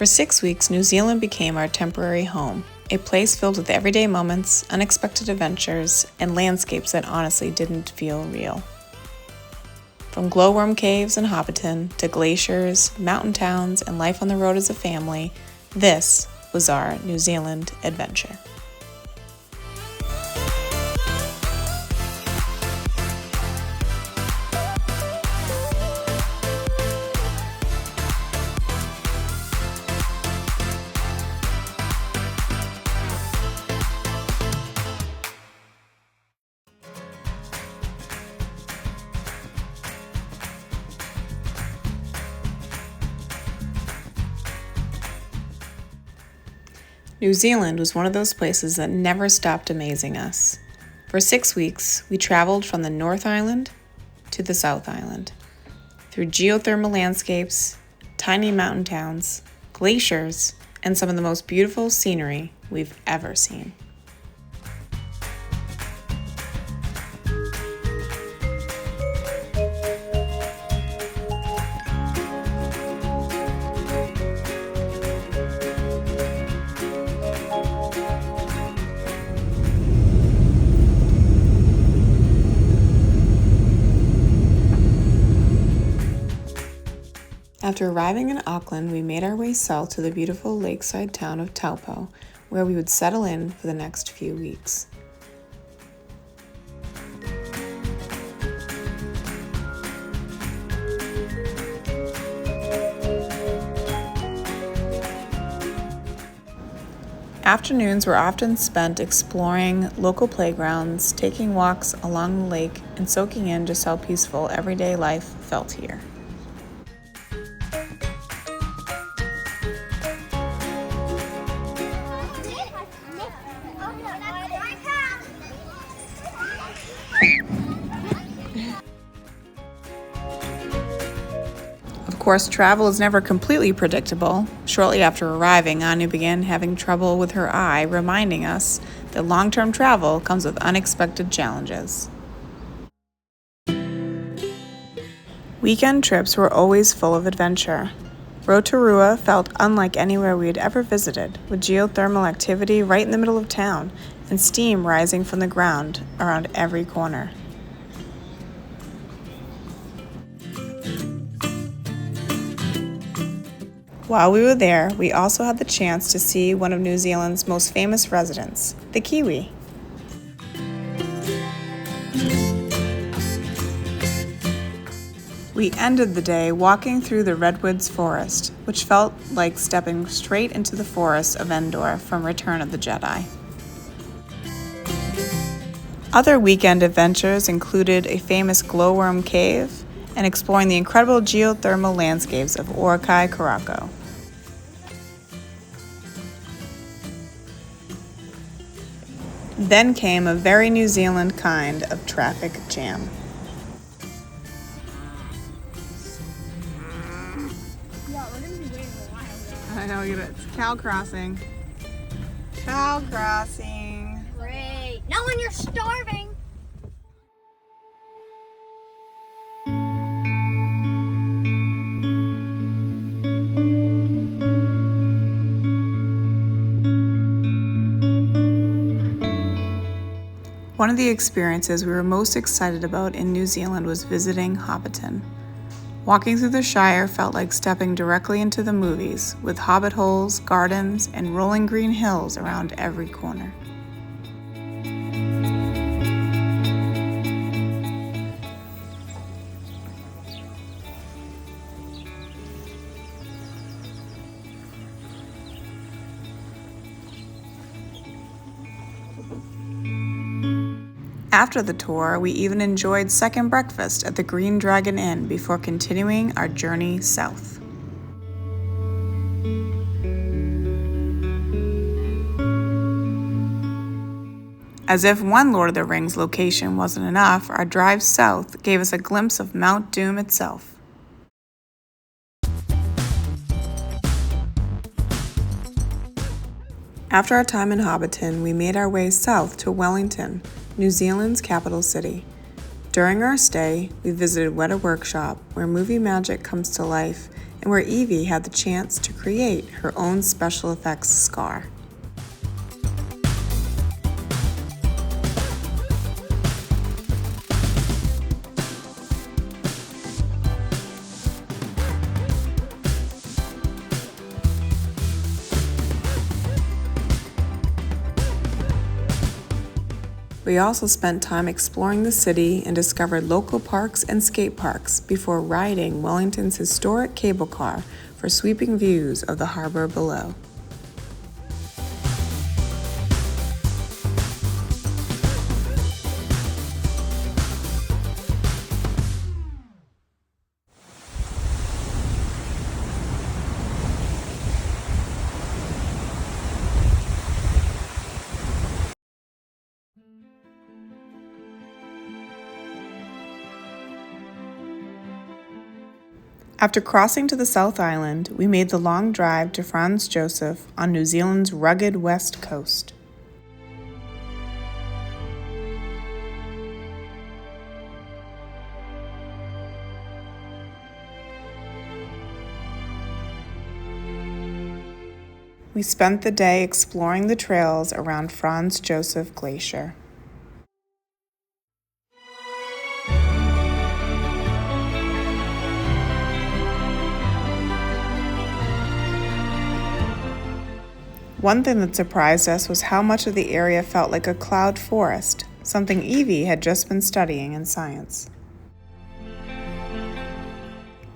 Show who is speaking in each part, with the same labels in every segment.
Speaker 1: For 6 weeks, New Zealand became our temporary home, a place filled with everyday moments, unexpected adventures, and landscapes that honestly didn't feel real. From glowworm caves in Hobbiton to glaciers, mountain towns, and life on the road as a family, this was our New Zealand adventure. New Zealand was one of those places that never stopped amazing us. For 6 weeks, we traveled from the North Island to the South Island, through geothermal landscapes, tiny mountain towns, glaciers, and some of the most beautiful scenery we've ever seen. After arriving in Auckland, we made our way south to the beautiful lakeside town of Taupo, where we would settle in for the next few weeks. Afternoons were often spent exploring local playgrounds, taking walks along the lake, and soaking in just how peaceful everyday life felt here. Of course, travel is never completely predictable. Shortly after arriving, Anu began having trouble with her eye, reminding us that long-term travel comes with unexpected challenges. Weekend trips were always full of adventure. Rotorua felt unlike anywhere we had ever visited, with geothermal activity right in the middle of town and steam rising from the ground around every corner. While we were there, we also had the chance to see one of New Zealand's most famous residents, the kiwi. We ended the day walking through the redwoods forest, which felt like stepping straight into the forest of Endor from Return of the Jedi. Other weekend adventures included a famous glowworm cave and exploring the incredible geothermal landscapes of Aoraki. Then came a very New Zealand kind of traffic jam.
Speaker 2: Yeah, we're gonna be waiting a while.
Speaker 1: I know, it's cow crossing. Cow crossing.
Speaker 2: Great. Not when you're starving.
Speaker 1: One of the experiences we were most excited about in New Zealand was visiting Hobbiton. Walking through the Shire felt like stepping directly into the movies, with hobbit holes, gardens, and rolling green hills around every corner. After the tour, we even enjoyed second breakfast at the Green Dragon Inn before continuing our journey south. As if one Lord of the Rings location wasn't enough, our drive south gave us a glimpse of Mount Doom itself. After our time in Hobbiton, we made our way south to Wellington, New Zealand's capital city. During our stay, we visited Weta Workshop, where movie magic comes to life and where Evie had the chance to create her own special effects scar. We also spent time exploring the city and discovered local parks and skate parks before riding Wellington's historic cable car for sweeping views of the harbor below. After crossing to the South Island, we made the long drive to Franz Josef on New Zealand's rugged west coast. We spent the day exploring the trails around Franz Josef Glacier. One thing that surprised us was how much of the area felt like a cloud forest, something Evie had just been studying in science.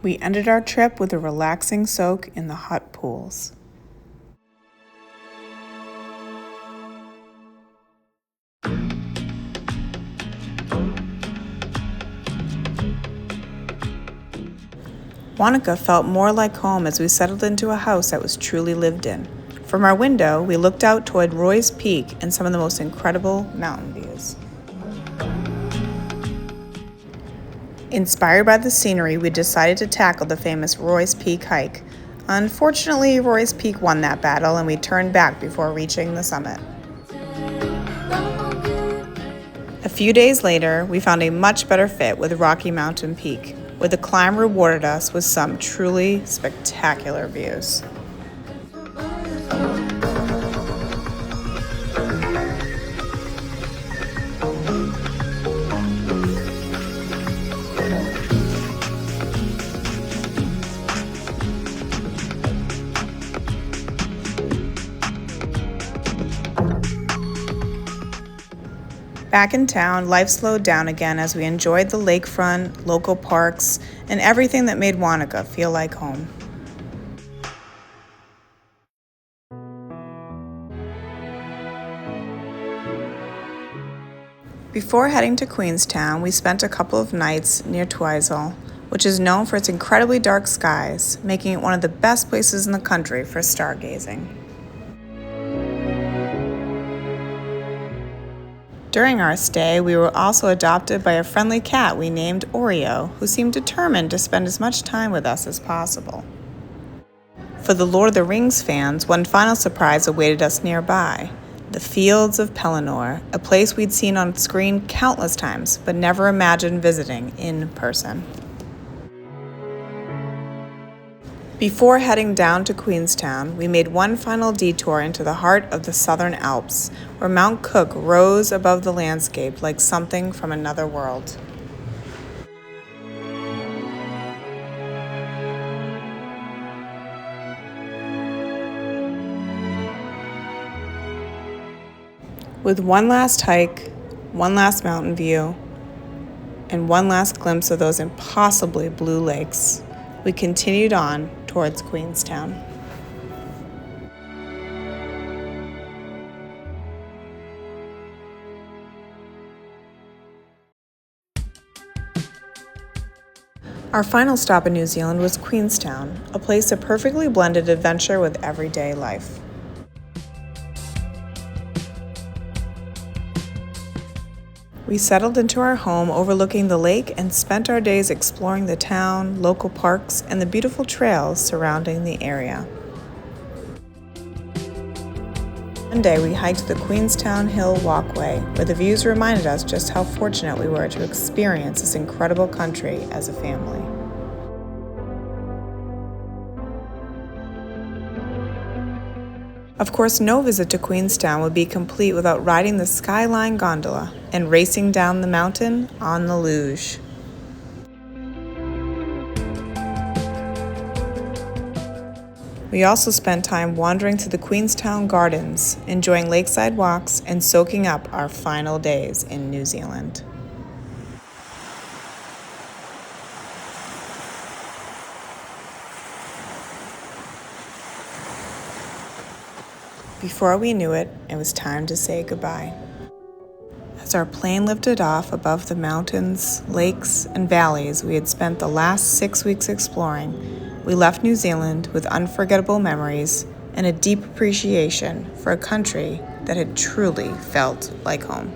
Speaker 1: We ended our trip with a relaxing soak in the hot pools. Wanaka felt more like home as we settled into a house that was truly lived in. From our window, we looked out toward Roy's Peak and some of the most incredible mountain views. Inspired by the scenery, we decided to tackle the famous Roy's Peak hike. Unfortunately, Roy's Peak won that battle and we turned back before reaching the summit. A few days later, we found a much better fit with Rocky Mountain Peak, where the climb rewarded us with some truly spectacular views. Back in town, life slowed down again as we enjoyed the lakefront, local parks, and everything that made Wanaka feel like home. Before heading to Queenstown, we spent a couple of nights near Twizel, which is known for its incredibly dark skies, making it one of the best places in the country for stargazing. During our stay, we were also adopted by a friendly cat we named Oreo, who seemed determined to spend as much time with us as possible. For the Lord of the Rings fans, one final surprise awaited us nearby: the Fields of Pelennor, a place we'd seen on screen countless times, but never imagined visiting in person. Before heading down to Queenstown, we made one final detour into the heart of the Southern Alps, where Mount Cook rose above the landscape like something from another world. With one last hike, one last mountain view, and one last glimpse of those impossibly blue lakes, we continued on towards Queenstown. Our final stop in New Zealand was Queenstown, a place that perfectly blended adventure with everyday life. We settled into our home overlooking the lake and spent our days exploring the town, local parks, and the beautiful trails surrounding the area. One day we hiked the Queenstown Hill Walkway, where the views reminded us just how fortunate we were to experience this incredible country as a family. Of course, no visit to Queenstown would be complete without riding the Skyline gondola and racing down the mountain on the luge. We also spent time wandering through the Queenstown gardens, enjoying lakeside walks and soaking up our final days in New Zealand. Before we knew it, it was time to say goodbye. As our plane lifted off above the mountains, lakes, and valleys we had spent the last 6 weeks exploring, we left New Zealand with unforgettable memories and a deep appreciation for a country that had truly felt like home.